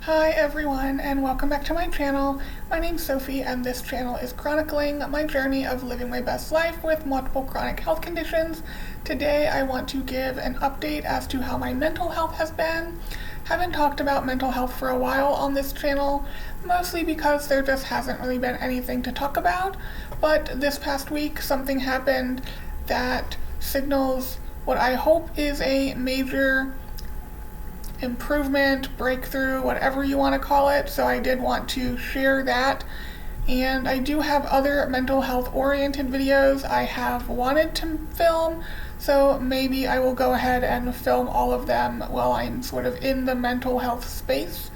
Hi everyone, and welcome back to my channel. My name's Sophie, and this channel is chronicling my journey of living my best life with multiple chronic health conditions. Today I want to give an update as to how my mental health has been. Haven't talked about mental health for a while on this channel, mostly because there just hasn't really been anything to talk about, but this past week something happened that signals what I hope is a major improvement, breakthrough, whatever you want to call it. So I did want to share that. And I do have other mental health oriented videos I have wanted to film, so maybe I will go ahead and film all of them while I'm sort of in the mental health space.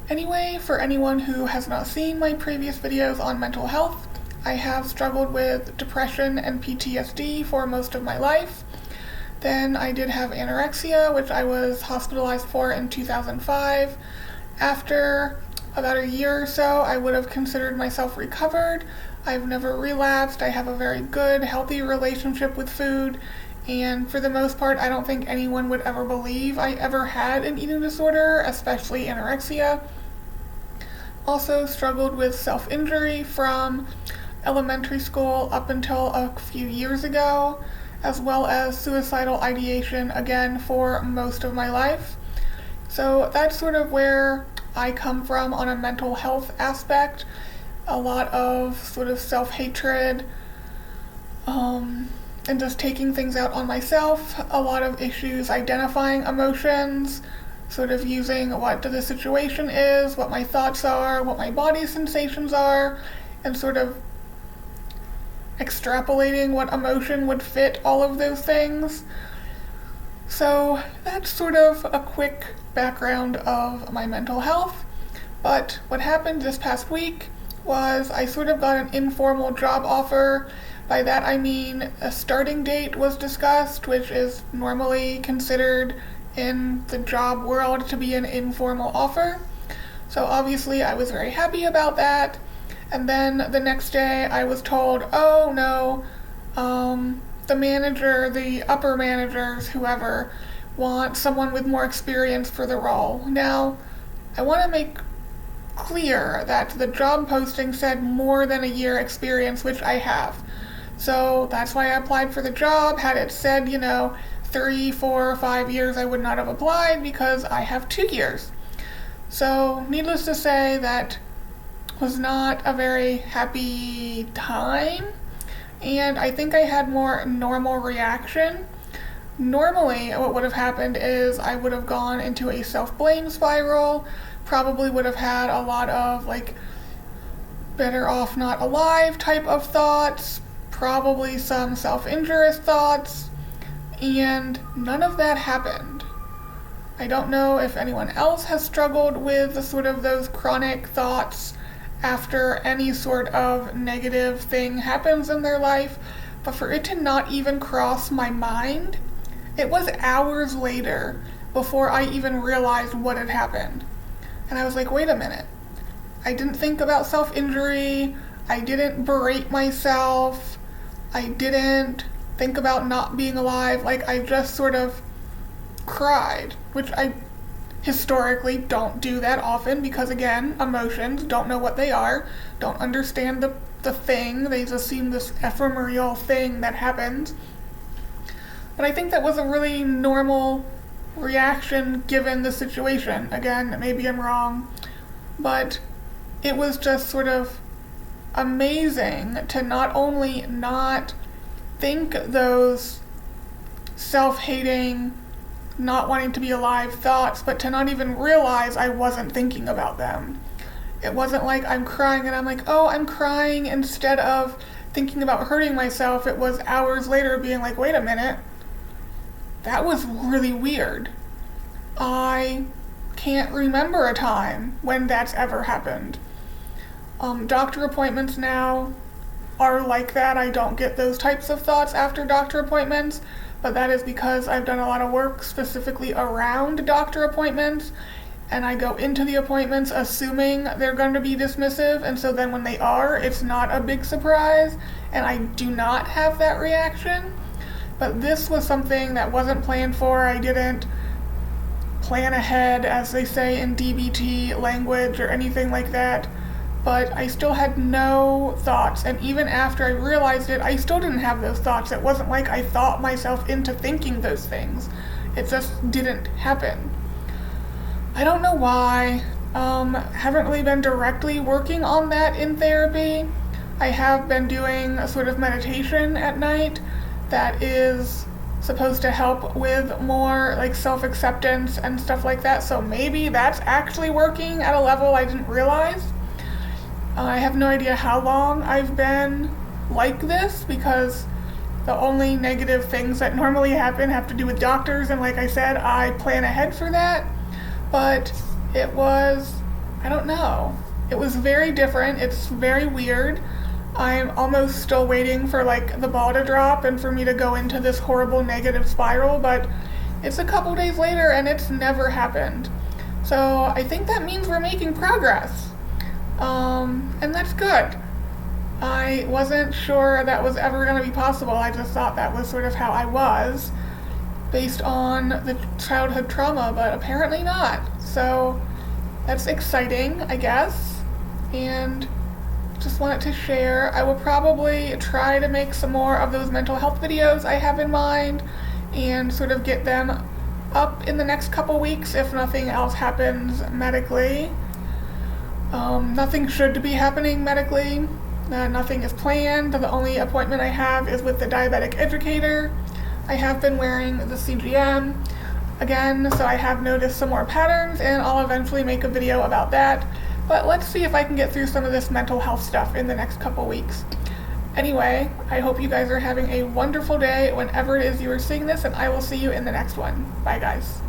Anyway, for anyone who has not seen my previous videos on mental health, I have struggled with depression and PTSD for most of my life. Then I did have anorexia, which I was hospitalized for in 2005. After about a year or so, I would have considered myself recovered. I've never relapsed. I have a very good, healthy relationship with food. And for the most part, I don't think anyone would ever believe I ever had an eating disorder, especially anorexia. Also struggled with self-injury from elementary school up until a few years ago, as well as suicidal ideation, again, for most of my life. So that's sort of where I come from on a mental health aspect. A lot of sort of self-hatred, and just taking things out on myself. A lot of issues identifying emotions, sort of using what the situation is, what my thoughts are, what my body sensations are, and sort of extrapolating what emotion would fit all of those things. So that's sort of a quick background of my mental health. But what happened this past week was I sort of got an informal job offer. By that I mean a starting date was discussed, which is normally considered in the job world to be an informal offer. So obviously I was very happy about that. And then the next day I was told, oh no, the manager, the upper managers, whoever, want someone with more experience for the role. Now, I want to make clear that the job posting said more than a year experience, which I have. So that's why I applied for the job. Had it said, 3, 4, 5 years, I would not have applied because I have 2 years. So needless to say, that was not a very happy time, and I think I had more normal reaction. Normally, what would have happened is I would have gone into a self-blame spiral, probably would have had a lot of better off not alive type of thoughts, probably some self-injurious thoughts, and none of that happened. I don't know if anyone else has struggled with sort of those chronic thoughts after any sort of negative thing happens in their life, but for it to not even cross my mind, it was hours later before I even realized what had happened. And I was like, wait a minute. I didn't think about self-injury. I didn't berate myself. I didn't think about not being alive. I just sort of cried, which I historically don't do that often because, again, emotions, don't know what they are, don't understand the thing, they just assume this ephemeral thing that happens. But I think that was a really normal reaction given the situation. Again, maybe I'm wrong, but it was just sort of amazing to not only not think those self-hating, not wanting to be alive thoughts, but to not even realize I wasn't thinking about them. It wasn't like I'm crying and I'm like, oh, I'm crying instead of thinking about hurting myself. It was hours later being like, wait a minute, that was really weird. I can't remember a time when that's ever happened. Doctor appointments now are like that. I don't get those types of thoughts after doctor appointments, but that is because I've done a lot of work specifically around doctor appointments, and I go into the appointments assuming they're going to be dismissive, and so then when they are, it's not a big surprise, and I do not have that reaction. But this was something that wasn't planned for. I didn't plan ahead, as they say in DBT language, or anything like that. But I still had no thoughts, and even after I realized it, I still didn't have those thoughts. It wasn't like I thought myself into thinking those things. It just didn't happen. I don't know why. Haven't really been directly working on that in therapy. I have been doing a sort of meditation at night that is supposed to help with more like self-acceptance and stuff like that, so maybe that's actually working at a level I didn't realize. I have no idea how long I've been like this, because the only negative things that normally happen have to do with doctors, and like I said, I plan ahead for that. But it was, I don't know, it was very different. It's very weird. I'm almost still waiting for like the ball to drop and for me to go into this horrible negative spiral, but it's a couple days later and it's never happened. So I think that means we're making progress. And that's good. I wasn't sure that was ever going to be possible. I just thought that was sort of how I was based on the childhood trauma, but apparently not. So that's exciting, I guess, and just wanted to share. I will probably try to make some more of those mental health videos I have in mind and sort of get them up in the next couple weeks if nothing else happens medically. Nothing should be happening medically. Nothing is planned. The only appointment I have is with the diabetic educator. I have been wearing the CGM again, so I have noticed some more patterns, and I'll eventually make a video about that. But let's see if I can get through some of this mental health stuff in the next couple weeks. Anyway, I hope you guys are having a wonderful day whenever it is you are seeing this, and I will see you in the next one. Bye, guys.